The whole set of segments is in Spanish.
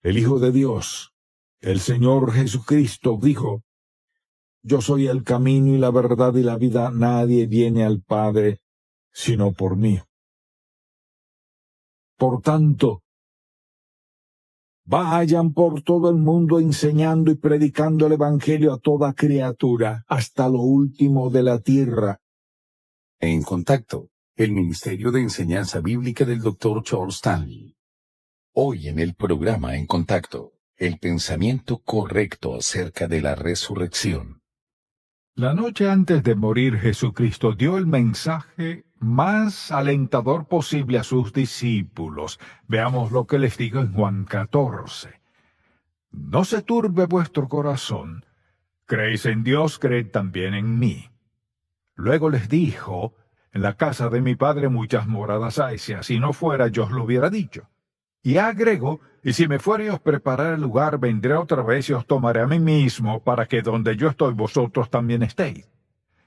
El Hijo de Dios, el Señor Jesucristo, dijo: Yo soy el camino y la verdad y la vida. Nadie viene al Padre sino por mí. Por tanto, vayan por todo el mundo enseñando y predicando el Evangelio a toda criatura, hasta lo último de la tierra. En Contacto, el Ministerio de Enseñanza Bíblica del Dr. Charles Stanley. Hoy en el programa En Contacto, el pensamiento correcto acerca de la resurrección. La noche antes de morir, Jesucristo dio el mensaje más alentador posible a sus discípulos. Veamos lo que les dijo en Juan 14. No se turbe vuestro corazón. Creéis en Dios, creed también en mí. Luego les dijo: en la casa de mi Padre muchas moradas hay, si así no fuera, yo os lo hubiera dicho. Y agregó: y si me fuere y os preparar el lugar, vendré otra vez y os tomaré a mí mismo, para que donde yo estoy vosotros también estéis.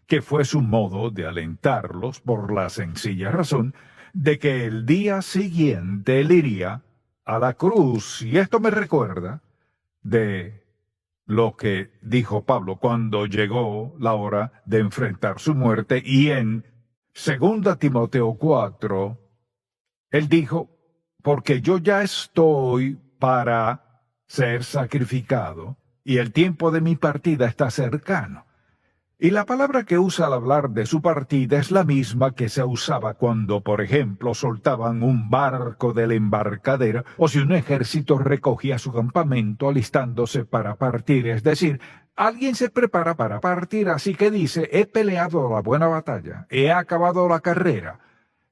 Que fue su modo de alentarlos por la sencilla razón de que el día siguiente él iría a la cruz. Y esto me recuerda de lo que dijo Pablo cuando llegó la hora de enfrentar su muerte, y en 2 Timoteo 4, él dijo: porque yo ya estoy para ser sacrificado, y el tiempo de mi partida está cercano. Y la palabra que usa al hablar de su partida es la misma que se usaba cuando, por ejemplo, soltaban un barco de la embarcadera, o si un ejército recogía su campamento alistándose para partir. Es decir, alguien se prepara para partir, así que dice: he peleado la buena batalla, he acabado la carrera,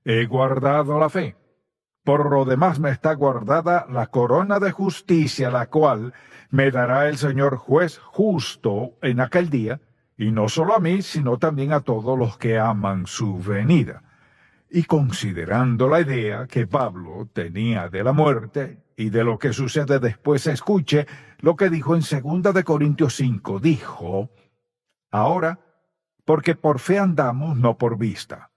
he guardado la fe. Por lo demás me está guardada la corona de justicia, la cual me dará el Señor juez justo en aquel día, y no solo a mí, sino también a todos los que aman su venida. Y considerando la idea que Pablo tenía de la muerte y de lo que sucede después, escuche lo que dijo en 2 Corintios 5. Dijo: ahora, porque por fe andamos, no por vista.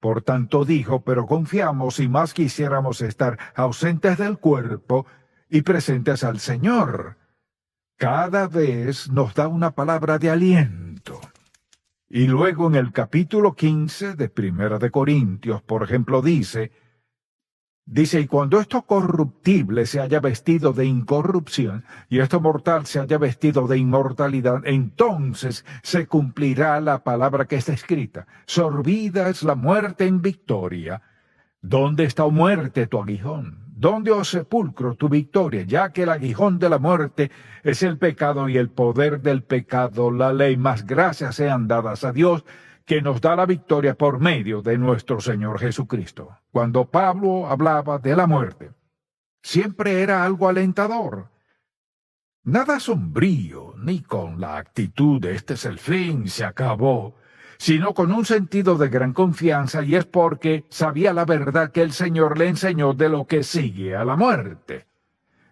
Por tanto dijo: pero confiamos, y más quisiéramos estar ausentes del cuerpo y presentes al Señor. Cada vez nos da una palabra de aliento. Y luego en el capítulo 15 de 1 Corintios, por ejemplo, dice, y cuando esto corruptible se haya vestido de incorrupción, y esto mortal se haya vestido de inmortalidad, entonces se cumplirá la palabra que está escrita: sorbida es la muerte en victoria. ¿Dónde está, oh muerte, tu aguijón? ¿Dónde, oh sepulcro, tu victoria? Ya que el aguijón de la muerte es el pecado, y el poder del pecado la ley. Mas gracias sean dadas a Dios, que nos da la victoria por medio de nuestro Señor Jesucristo. Cuando Pablo hablaba de la muerte, siempre era algo alentador. Nada sombrío, ni con la actitud de este es el fin, se acabó, sino con un sentido de gran confianza, y es porque sabía la verdad que el Señor le enseñó de lo que sigue a la muerte.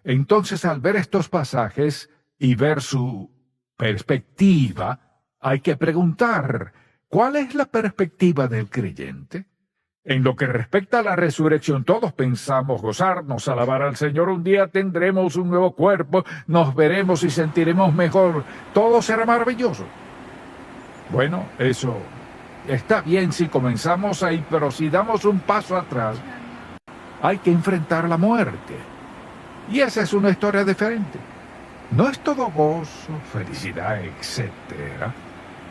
Entonces, al ver estos pasajes y ver su perspectiva, hay que preguntar: ¿cuál es la perspectiva del creyente? En lo que respecta a la resurrección, todos pensamos gozarnos, alabar al Señor. Un día tendremos un nuevo cuerpo, nos veremos y sentiremos mejor. Todo será maravilloso. Bueno, eso está bien si comenzamos ahí, pero si damos un paso atrás, hay que enfrentar la muerte. Y esa es una historia diferente. No es todo gozo, felicidad, etcétera.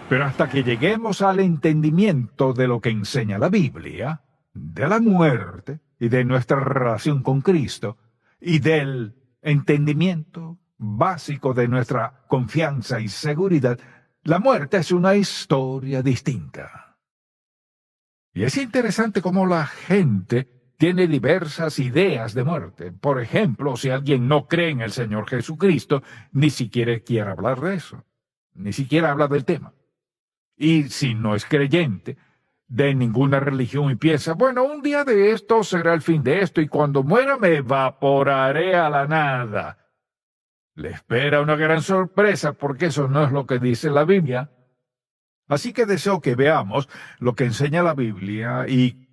Pero hasta que lleguemos al entendimiento de lo que enseña la Biblia, de la muerte y de nuestra relación con Cristo, y del entendimiento básico de nuestra confianza y seguridad, la muerte es una historia distinta. Y es interesante cómo la gente tiene diversas ideas de muerte. Por ejemplo, si alguien no cree en el Señor Jesucristo, ni siquiera quiere hablar de eso, ni siquiera habla del tema. Y si no es creyente de ninguna religión y piensa: bueno, un día de esto será el fin de esto, y cuando muera me evaporaré a la nada, le espera una gran sorpresa, porque eso no es lo que dice la Biblia. Así que deseo que veamos lo que enseña la Biblia y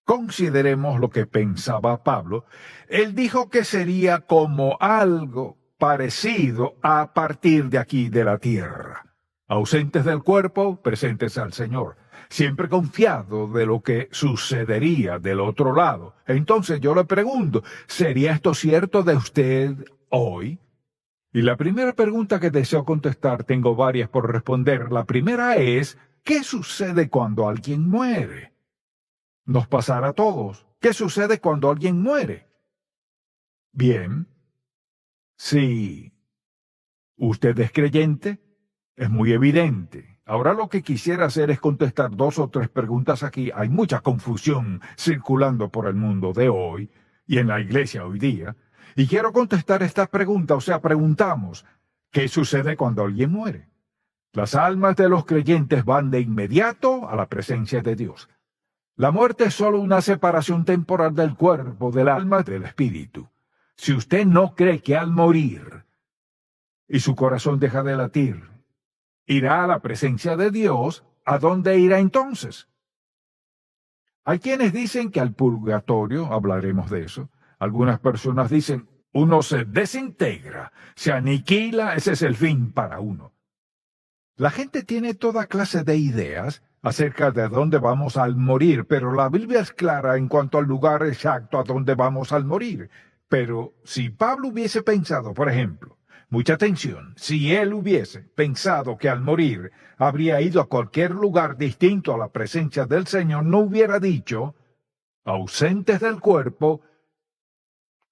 Consideremos lo que pensaba Pablo. Él dijo que sería como algo parecido a partir de aquí de la tierra. Ausentes del cuerpo, presentes al Señor. Siempre confiado de lo que sucedería del otro lado. Entonces yo le pregunto, ¿sería esto cierto de usted hoy? Y la primera pregunta que deseo contestar, tengo varias por responder. La primera es, ¿qué sucede cuando alguien muere? Nos pasará a todos. ¿Qué sucede cuando alguien muere? Bien, si usted es creyente, es muy evidente. Ahora lo que quisiera hacer es contestar 2 o 3 preguntas aquí. Hay mucha confusión circulando por el mundo de hoy y en la iglesia hoy día. Y quiero contestar esta pregunta, o sea, preguntamos, ¿qué sucede cuando alguien muere? Las almas de los creyentes van de inmediato a la presencia de Dios. La muerte es solo una separación temporal del cuerpo, del alma, del espíritu. Si usted no cree que al morir y su corazón deja de latir, irá a la presencia de Dios, ¿a dónde irá entonces? Hay quienes dicen que al purgatorio, hablaremos de eso. Algunas personas dicen, uno se desintegra, se aniquila, ese es el fin para uno. La gente tiene toda clase de ideas acerca de dónde vamos al morir, pero la Biblia es clara en cuanto al lugar exacto a donde vamos al morir. Pero si Pablo hubiese pensado, por ejemplo, mucha atención, si él hubiese pensado que al morir habría ido a cualquier lugar distinto a la presencia del Señor, no hubiera dicho, ausentes del cuerpo,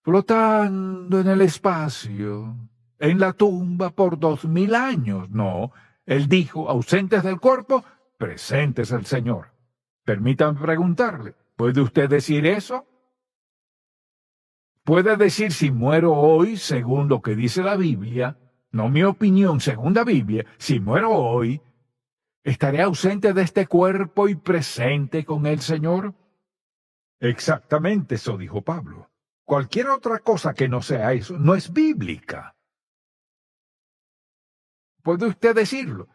flotando en el espacio, en la tumba por 2000 años. No, él dijo, ausentes del cuerpo, presentes al Señor. Permítanme preguntarle, ¿puede usted decir eso? ¿Puede decir si muero hoy, según lo que dice la Biblia, no mi opinión, según la Biblia, si muero hoy, ¿estaré ausente de este cuerpo y presente con el Señor? Exactamente eso dijo Pablo. Cualquier otra cosa que no sea eso no es bíblica. ¿Puede usted decirlo?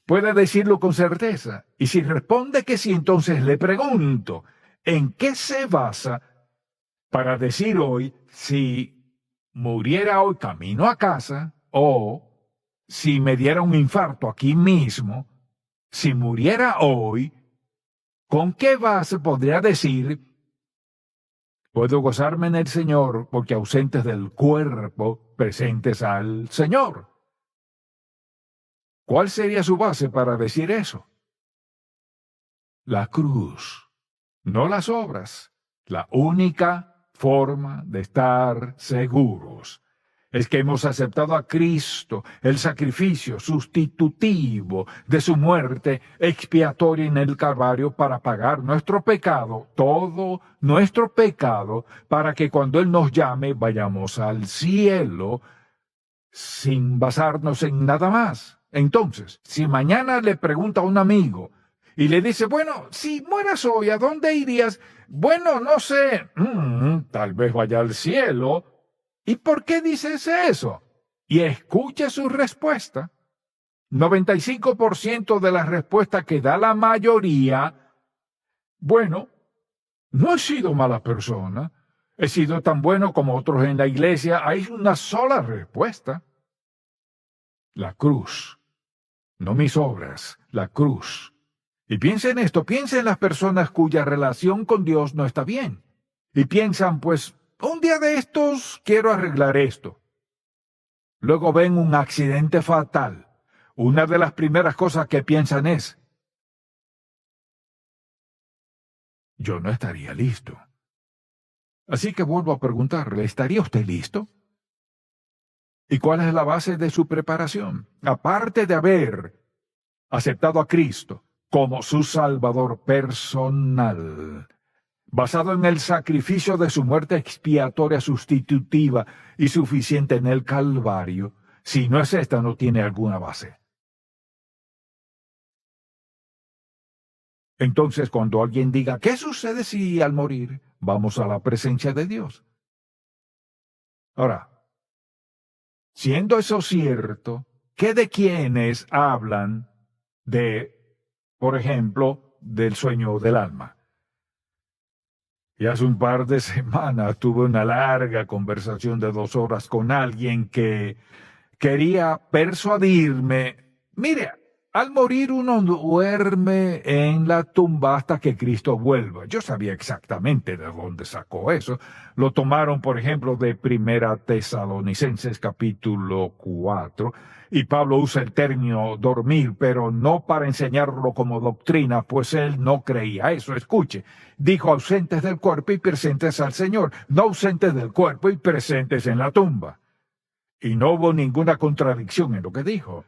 Puede decirlo con certeza. Y si responde que sí, entonces le pregunto, ¿en qué se basa para decir hoy si muriera hoy camino a casa o si me diera un infarto aquí mismo, si muriera hoy, ¿con qué base podría decir puedo gozarme en el Señor porque ausentes del cuerpo, presentes al Señor? ¿Cuál sería su base para decir eso? La cruz, no las obras. La única forma de estar seguros es que hemos aceptado a Cristo, el sacrificio sustitutivo de su muerte expiatoria en el Calvario para pagar nuestro pecado, todo nuestro pecado, para que cuando Él nos llame vayamos al cielo sin basarnos en nada más. Entonces, si mañana le pregunta a un amigo y le dice, bueno, si mueras hoy, ¿a dónde irías? Bueno, no sé, tal vez vaya al cielo. ¿Y por qué dices eso? Y escuche su respuesta. 95% de la respuesta que da la mayoría, bueno, no he sido mala persona, he sido tan bueno como otros en la iglesia. Hay una sola respuesta. La cruz. No mis obras, la cruz. Y piensa en esto, piensa en las personas cuya relación con Dios no está bien. Y piensan, pues, un día de estos quiero arreglar esto. Luego ven un accidente fatal. Una de las primeras cosas que piensan es, yo no estaría listo. Así que vuelvo a preguntarle, ¿estaría usted listo? ¿Y cuál es la base de su preparación? Aparte de haber aceptado a Cristo como su Salvador personal, basado en el sacrificio de su muerte expiatoria sustitutiva y suficiente en el Calvario, si no es esta, no tiene alguna base. Entonces, cuando alguien diga, ¿qué sucede si al morir vamos a la presencia de Dios? Ahora, siendo eso cierto, ¿qué de quienes hablan de, por ejemplo, del sueño del alma? Y hace un par de semanas tuve una larga conversación de 2 horas con alguien que quería persuadirme, mire, al morir uno duerme en la tumba hasta que Cristo vuelva. Yo sabía exactamente de dónde sacó eso. Lo tomaron, por ejemplo, de Primera Tesalonicenses capítulo 4, y Pablo usa el término dormir, pero no para enseñarlo como doctrina, pues él no creía eso. Escuche, dijo ausentes del cuerpo y presentes al Señor, no ausentes del cuerpo y presentes en la tumba. Y no hubo ninguna contradicción en lo que dijo.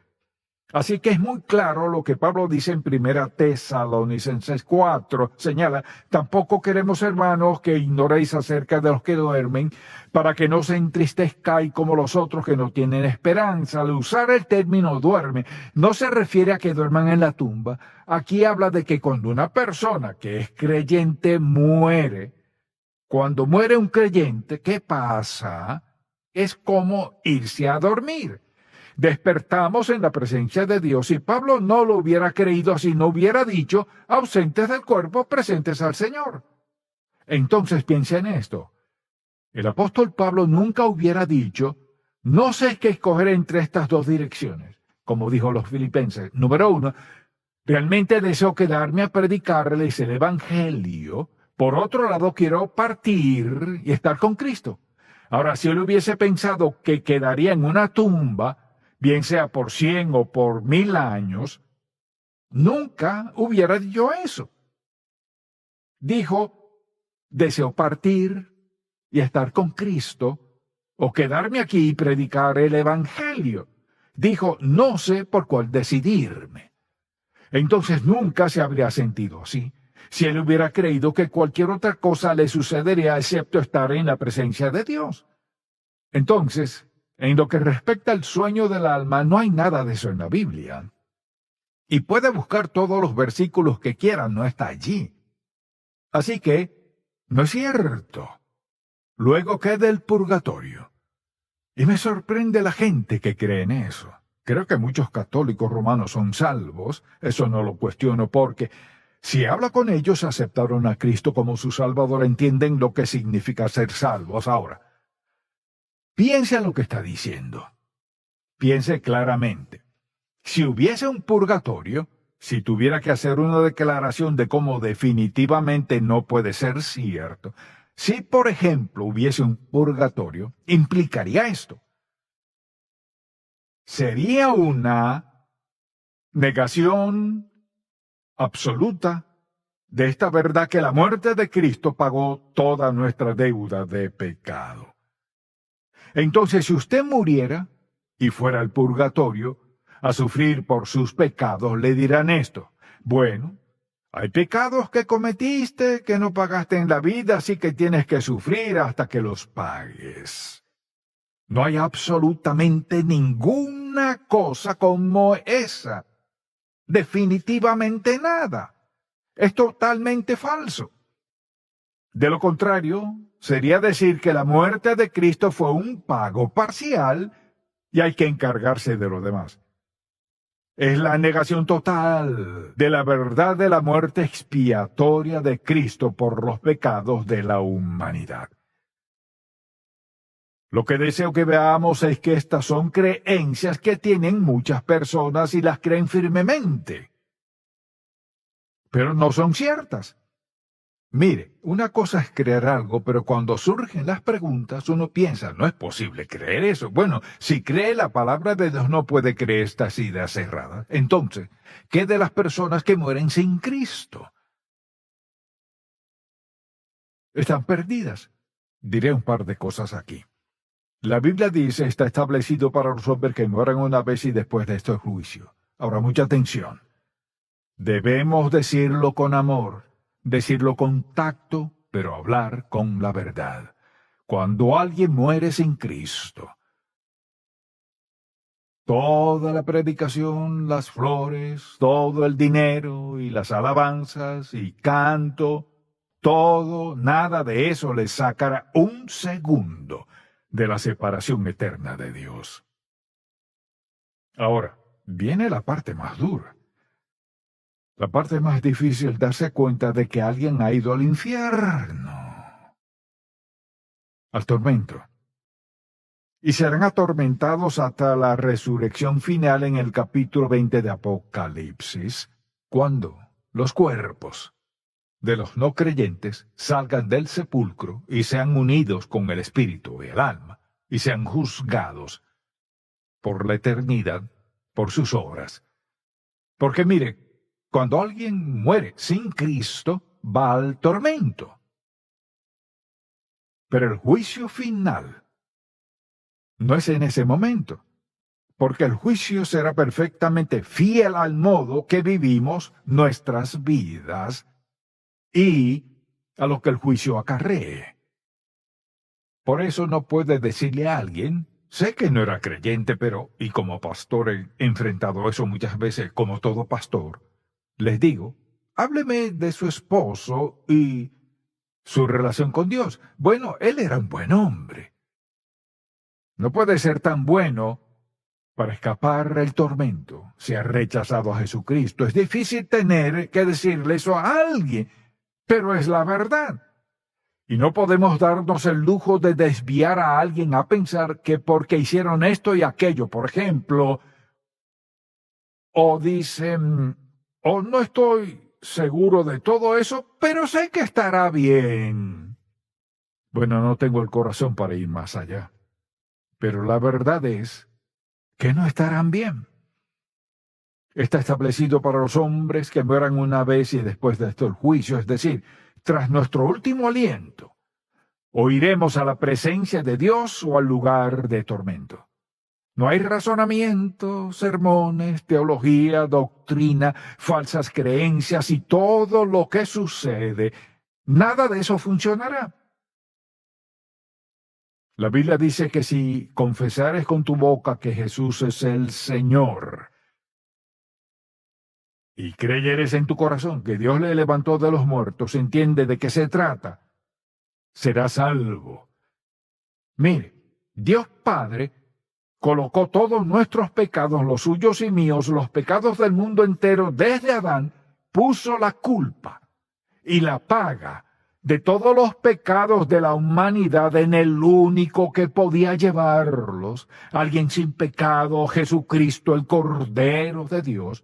Así que es muy claro lo que Pablo dice en Primera Tesalonicenses 4. Señala, tampoco queremos, hermanos, que ignoréis acerca de los que duermen, para que no se entristezcáis como los otros que no tienen esperanza. Al usar el término duerme, no se refiere a que duerman en la tumba. Aquí habla de que cuando una persona que es creyente muere, cuando muere un creyente, ¿qué pasa? Es como irse a dormir. Despertamos en la presencia de Dios, y Pablo no lo hubiera creído si no hubiera dicho, ausentes del cuerpo, presentes al Señor. Entonces piensa en esto. El apóstol Pablo nunca hubiera dicho, no sé qué escoger entre estas dos direcciones, como dijo los filipenses. Número 1, realmente deseo quedarme a predicarles el Evangelio. Por otro lado, quiero partir y estar con Cristo. Ahora, si él hubiese pensado que quedaría en una tumba, bien sea por 100 o por 1000 años, nunca hubiera dicho eso. Dijo, deseo partir y estar con Cristo, o quedarme aquí y predicar el Evangelio. Dijo, no sé por cuál decidirme. Entonces nunca se habría sentido así, si él hubiera creído que cualquier otra cosa le sucedería excepto estar en la presencia de Dios. Entonces, en lo que respecta al sueño del alma, no hay nada de eso en la Biblia. Y puede buscar todos los versículos que quiera, no está allí. Así que, no es cierto. Luego queda el purgatorio. Y me sorprende la gente que cree en eso. Creo que muchos católicos romanos son salvos, eso no lo cuestiono, porque si habla con ellos, aceptaron a Cristo como su Salvador, entienden lo que significa ser salvos. Ahora, piense en lo que está diciendo. Piense claramente. Si hubiese un purgatorio, si tuviera que hacer una declaración de cómo definitivamente no puede ser cierto, si, por ejemplo, hubiese un purgatorio, implicaría esto. Sería una negación absoluta de esta verdad que la muerte de Cristo pagó toda nuestra deuda de pecado. Entonces, si usted muriera y fuera al purgatorio a sufrir por sus pecados, le dirán esto: bueno, hay pecados que cometiste que no pagaste en la vida, así que tienes que sufrir hasta que los pagues. No hay absolutamente ninguna cosa como esa. Definitivamente nada. Es totalmente falso. De lo contrario, sería decir que la muerte de Cristo fue un pago parcial y hay que encargarse de lo demás. Es la negación total de la verdad de la muerte expiatoria de Cristo por los pecados de la humanidad. Lo que deseo que veamos es que estas son creencias que tienen muchas personas y las creen firmemente, pero no son ciertas. Mire, una cosa es creer algo, pero cuando surgen las preguntas uno piensa, no es posible creer eso. Bueno, si cree la palabra de Dios no puede creer estas ideas cerradas. Entonces, ¿qué de las personas que mueren sin Cristo? Están perdidas. Diré un par de cosas aquí. La Biblia dice, está establecido para los hombres que mueran una vez y después de esto el juicio. Ahora, mucha atención. Debemos decirlo con amor, decirlo con tacto, pero hablar con la verdad. Cuando alguien muere sin Cristo, toda la predicación, las flores, todo el dinero y las alabanzas y canto, todo, nada de eso le sacará un segundo de la separación eterna de Dios. Ahora, viene la parte más dura. La parte más difícil, darse cuenta de que alguien ha ido al infierno. al tormento. Y serán atormentados hasta la resurrección final en el capítulo 20 de Apocalipsis, cuando los cuerpos de los no creyentes salgan del sepulcro y sean unidos con el espíritu y el alma, y sean juzgados por la eternidad, por sus obras. Porque mire, cuando alguien muere sin Cristo, va al tormento. Pero el juicio final no es en ese momento, porque el juicio será perfectamente fiel al modo que vivimos nuestras vidas y a lo que el juicio acarree. Por eso no puede decirle a alguien, sé que no era creyente, pero, y como pastor he enfrentado eso muchas veces, como todo pastor, les digo, hábleme de su esposo y su relación con Dios. Bueno, él era un buen hombre. No puede ser tan bueno para escapar el tormento si ha rechazado a Jesucristo. Es difícil tener que decirle eso a alguien, pero es la verdad. Y no podemos darnos el lujo de desviar a alguien a pensar que porque hicieron esto y aquello, por ejemplo, o dicen, o no estoy seguro de todo eso, pero sé que estará bien. Bueno, no tengo el corazón para ir más allá. Pero la verdad es que no estarán bien. Está establecido para los hombres que mueran una vez y después de esto el juicio, es decir, tras nuestro último aliento, o iremos a la presencia de Dios o al lugar de tormento. No hay razonamiento, sermones, teología, doctrina, falsas creencias y todo lo que sucede. Nada de eso funcionará. La Biblia dice que si confesares con tu boca que Jesús es el Señor y creyeres en tu corazón que Dios le levantó de los muertos, entiende de qué se trata, serás salvo. Mire, Dios Padre colocó todos nuestros pecados, los suyos y míos, los pecados del mundo entero, desde Adán, puso la culpa y la paga de todos los pecados de la humanidad en el único que podía llevarlos, alguien sin pecado, Jesucristo, el Cordero de Dios.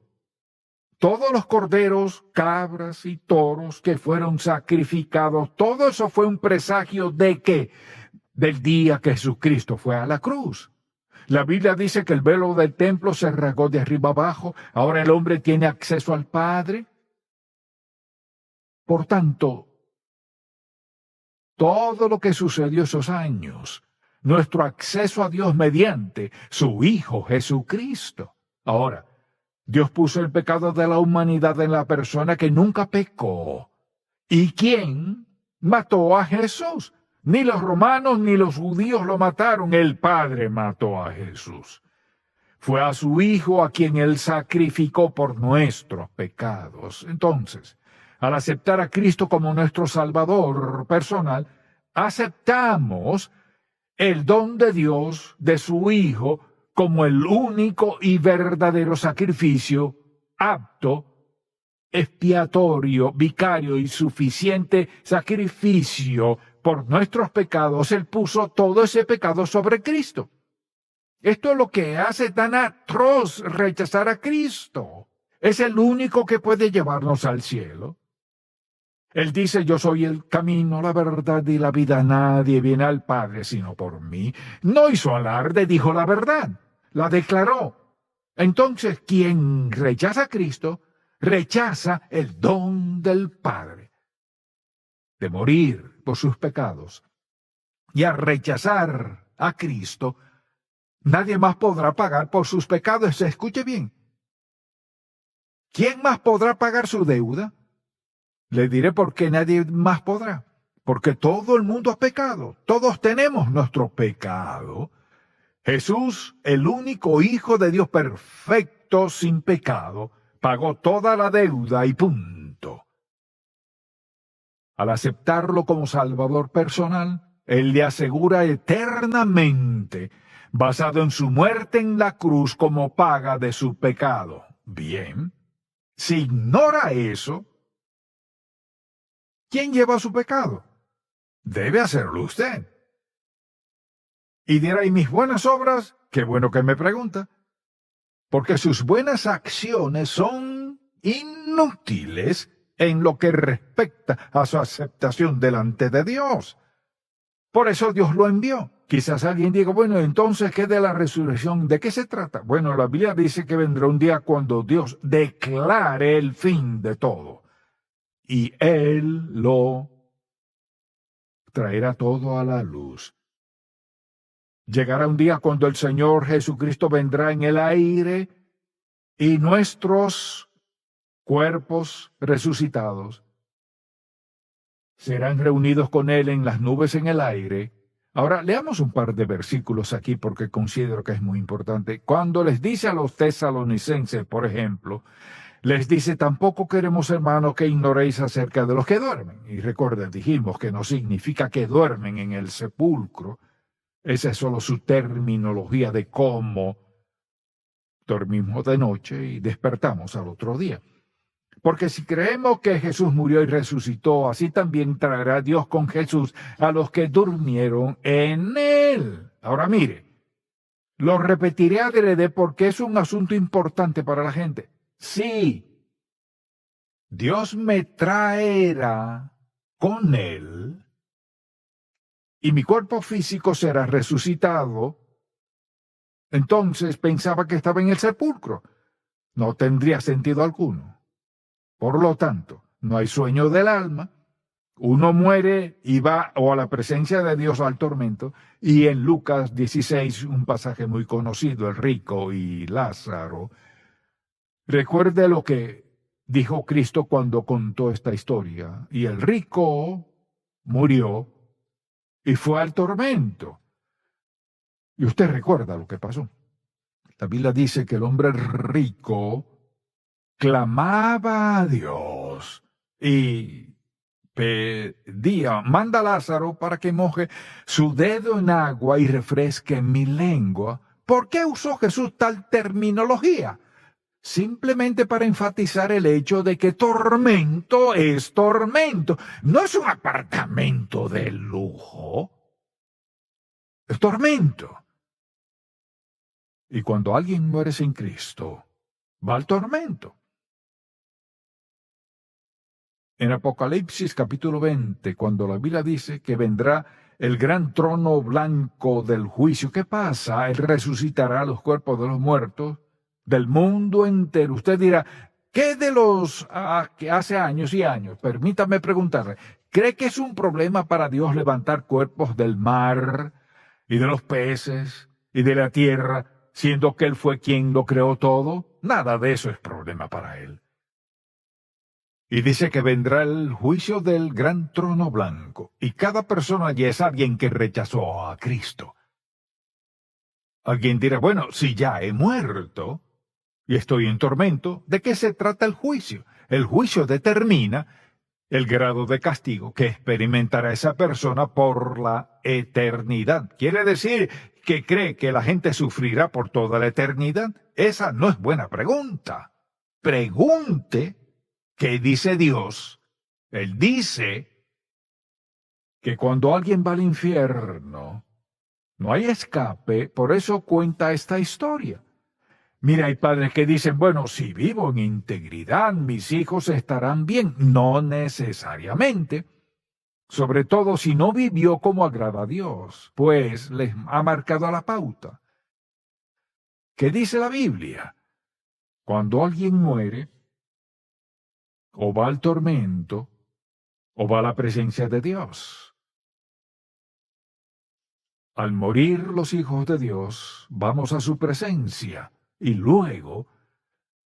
Todos los corderos, cabras y toros que fueron sacrificados, todo eso fue un presagio ¿de qué? Del día que Jesucristo fue a la cruz. La Biblia dice que el velo del templo se rasgó de arriba abajo, ahora el hombre tiene acceso al Padre. Por tanto, todo lo que sucedió esos años, nuestro acceso a Dios mediante su Hijo Jesucristo. Ahora, Dios puso el pecado de la humanidad en la persona que nunca pecó. ¿Y quién mató a Jesús? Ni los romanos ni los judíos lo mataron, el Padre mató a Jesús. Fue a su Hijo a quien Él sacrificó por nuestros pecados. Entonces, al aceptar a Cristo como nuestro Salvador personal, aceptamos el don de Dios, de su Hijo, como el único y verdadero sacrificio apto, expiatorio, vicario y suficiente sacrificio por nuestros pecados. Él puso todo ese pecado sobre Cristo. Esto es lo que hace tan atroz rechazar a Cristo. Es el único que puede llevarnos al cielo. Él dice, yo soy el camino, la verdad y la vida. Nadie viene al Padre sino por mí. No hizo alarde, dijo la verdad. La declaró. Entonces, quien rechaza a Cristo, rechaza el don del Padre de morir por sus pecados. Y al rechazar a Cristo, nadie más podrá pagar por sus pecados. Escuche bien. ¿Quién más podrá pagar su deuda? Le diré por qué nadie más podrá. Porque todo el mundo ha pecado. Todos tenemos nuestro pecado. Jesús, el único Hijo de Dios perfecto, sin pecado, pagó toda la deuda y punto. Al aceptarlo como Salvador personal, Él le asegura eternamente, basado en su muerte en la cruz como paga de su pecado. Bien, si ignora eso, ¿quién lleva su pecado? Debe hacerlo usted. Y dirá, ¿y mis buenas obras? Qué bueno que me pregunta. Porque sus buenas acciones son inútiles en lo que respecta a su aceptación delante de Dios. Por eso Dios lo envió. Quizás alguien diga, bueno, entonces, ¿qué de la resurrección? ¿De qué se trata? Bueno, la Biblia dice que vendrá un día cuando Dios declare el fin de todo. Y Él lo traerá todo a la luz. Llegará un día cuando el Señor Jesucristo vendrá en el aire y nuestros cuerpos resucitados serán reunidos con Él en las nubes en el aire. Ahora, leamos un par de versículos aquí porque considero que es muy importante. Cuando les dice a los tesalonicenses, por ejemplo, les dice, tampoco queremos, hermanos, que ignoréis acerca de los que duermen. Y recuerden, dijimos que no significa que duermen en el sepulcro. Esa es solo su terminología de cómo dormimos de noche y despertamos al otro día. Porque si creemos que Jesús murió y resucitó, así también traerá Dios con Jesús a los que durmieron en Él. Ahora mire, lo repetiré adrede porque es un asunto importante para la gente. Sí, Dios me traerá con Él y mi cuerpo físico será resucitado. Entonces pensaba que estaba en el sepulcro. No tendría sentido alguno. Por lo tanto, no hay sueño del alma. Uno muere y va o a la presencia de Dios o al tormento. Y en Lucas 16, un pasaje muy conocido, el rico y Lázaro. Recuerde lo que dijo Cristo cuando contó esta historia. Y el rico murió y fue al tormento. Y usted recuerda lo que pasó. La Biblia dice que el hombre rico clamaba a Dios y pedía, manda a Lázaro para que moje su dedo en agua y refresque mi lengua. ¿Por qué usó Jesús tal terminología? Simplemente para enfatizar el hecho de que tormento es tormento. No es un apartamento de lujo. Es tormento. Y cuando alguien muere sin Cristo, va al tormento. En Apocalipsis capítulo 20, cuando la Biblia dice que vendrá el gran trono blanco del juicio, ¿qué pasa? Él resucitará los cuerpos de los muertos del mundo entero. Usted dirá, ¿qué de los que hace años y años? Permítame preguntarle, ¿cree que es un problema para Dios levantar cuerpos del mar y de los peces y de la tierra, siendo que Él fue quien lo creó todo? Nada de eso es problema para Él. Y dice que vendrá el juicio del gran trono blanco, y cada persona allí es alguien que rechazó a Cristo. Alguien dirá, bueno, si ya he muerto y estoy en tormento, ¿de qué se trata el juicio? El juicio determina el grado de castigo que experimentará esa persona por la eternidad. ¿Quiere decir que cree que la gente sufrirá por toda la eternidad? Esa no es buena pregunta. Pregunte ¿qué dice Dios? Él dice que cuando alguien va al infierno, no hay escape, por eso cuenta esta historia. Mira, hay padres que dicen, bueno, si vivo en integridad, mis hijos estarán bien. No necesariamente. Sobre todo si no vivió como agrada a Dios, pues les ha marcado la pauta. ¿Qué dice la Biblia? Cuando alguien muere, o va al tormento, o va a la presencia de Dios. Al morir los hijos de Dios, vamos a su presencia. Y luego,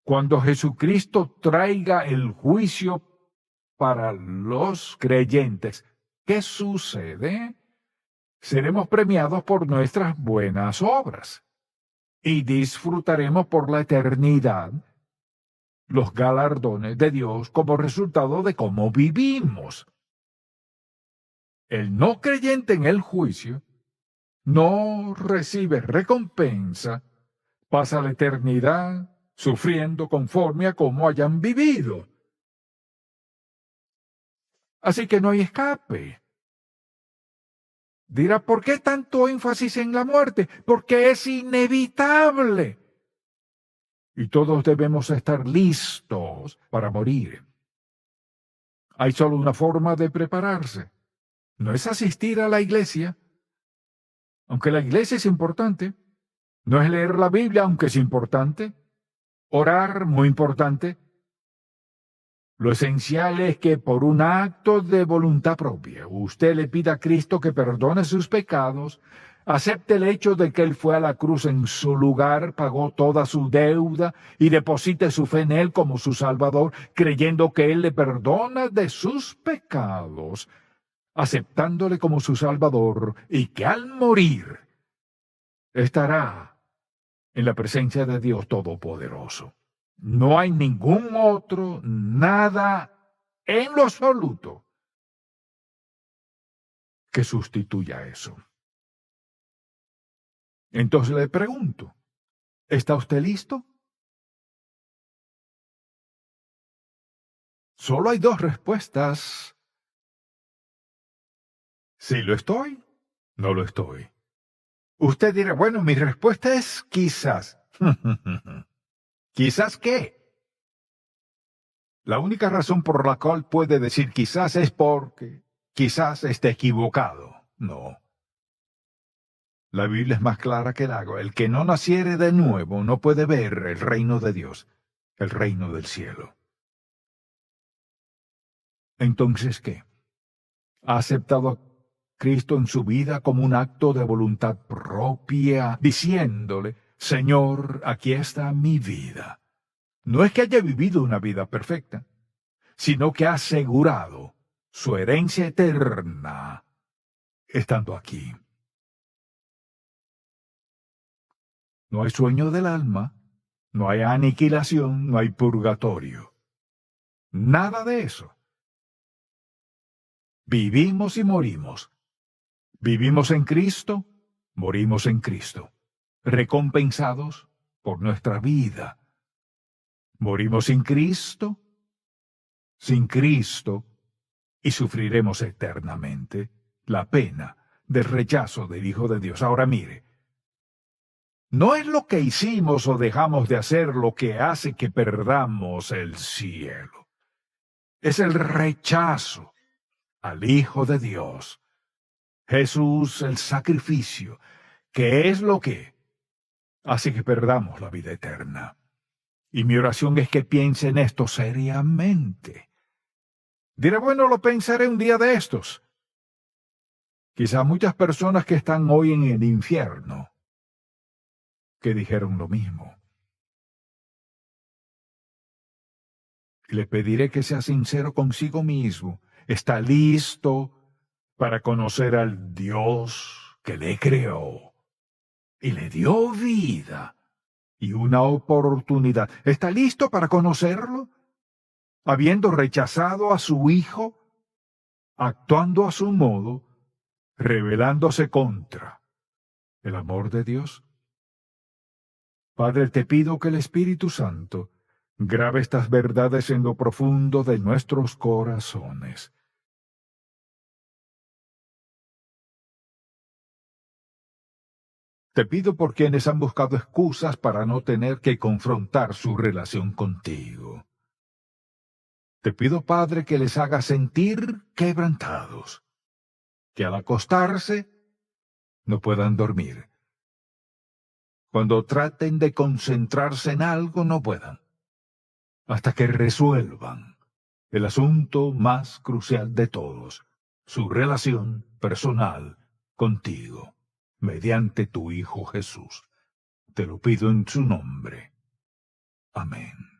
cuando Jesucristo traiga el juicio para los creyentes, ¿qué sucede? Seremos premiados por nuestras buenas obras y disfrutaremos por la eternidad los galardones de Dios como resultado de cómo vivimos. El no creyente en el juicio no recibe recompensa, pasa la eternidad sufriendo conforme a cómo hayan vivido. Así que no hay escape. Dirá, ¿por qué tanto énfasis en la muerte? Porque es inevitable. Y todos debemos estar listos para morir. Hay solo una forma de prepararse. No es asistir a la iglesia, aunque la iglesia es importante. No es leer la Biblia, aunque es importante. Orar, muy importante. Lo esencial es que por un acto de voluntad propia, usted le pida a Cristo que perdone sus pecados, acepte el hecho de que Él fue a la cruz en su lugar, pagó toda su deuda y deposite su fe en Él como su Salvador, creyendo que Él le perdona de sus pecados, aceptándole como su Salvador, y que al morir estará en la presencia de Dios Todopoderoso. No hay ningún otro, nada en lo absoluto que sustituya eso. Entonces le pregunto, ¿está usted listo? Solo hay dos respuestas. Sí lo estoy, no lo estoy. Usted dirá, bueno, mi respuesta es quizás. ¿Quizás qué? La única razón por la cual puede decir quizás es porque quizás esté equivocado. No. La Biblia es más clara que el agua. El que no naciere de nuevo no puede ver el reino de Dios, el reino del cielo. Entonces, ¿qué? ¿Ha aceptado a Cristo en su vida como un acto de voluntad propia, diciéndole, Señor, aquí está mi vida? No es que haya vivido una vida perfecta, sino que ha asegurado su herencia eterna estando aquí. No hay sueño del alma, no hay aniquilación, no hay purgatorio. Nada de eso. Vivimos y morimos. Vivimos en Cristo, morimos en Cristo, recompensados por nuestra vida. Morimos sin Cristo, y sufriremos eternamente la pena del rechazo del Hijo de Dios. Ahora mire, no es lo que hicimos o dejamos de hacer lo que hace que perdamos el cielo. Es el rechazo al Hijo de Dios, Jesús, el sacrificio, que es lo que hace que perdamos la vida eterna. Y mi oración es que piense en esto seriamente. Diré, bueno, lo pensaré un día de estos. Quizá muchas personas que están hoy en el infierno, que dijeron lo mismo. Y le pediré que sea sincero consigo mismo. ¿Está listo para conocer al Dios que le creó y le dio vida y una oportunidad? ¿Está listo para conocerlo? Habiendo rechazado a su Hijo, actuando a su modo, rebelándose contra el amor de Dios. Padre, te pido que el Espíritu Santo grabe estas verdades en lo profundo de nuestros corazones. Te pido por quienes han buscado excusas para no tener que confrontar su relación contigo. Te pido, Padre, que les haga sentir quebrantados, que al acostarse no puedan dormir. Cuando traten de concentrarse en algo, no puedan, hasta que resuelvan el asunto más crucial de todos, su relación personal contigo, mediante tu Hijo Jesús. Te lo pido en su nombre. Amén.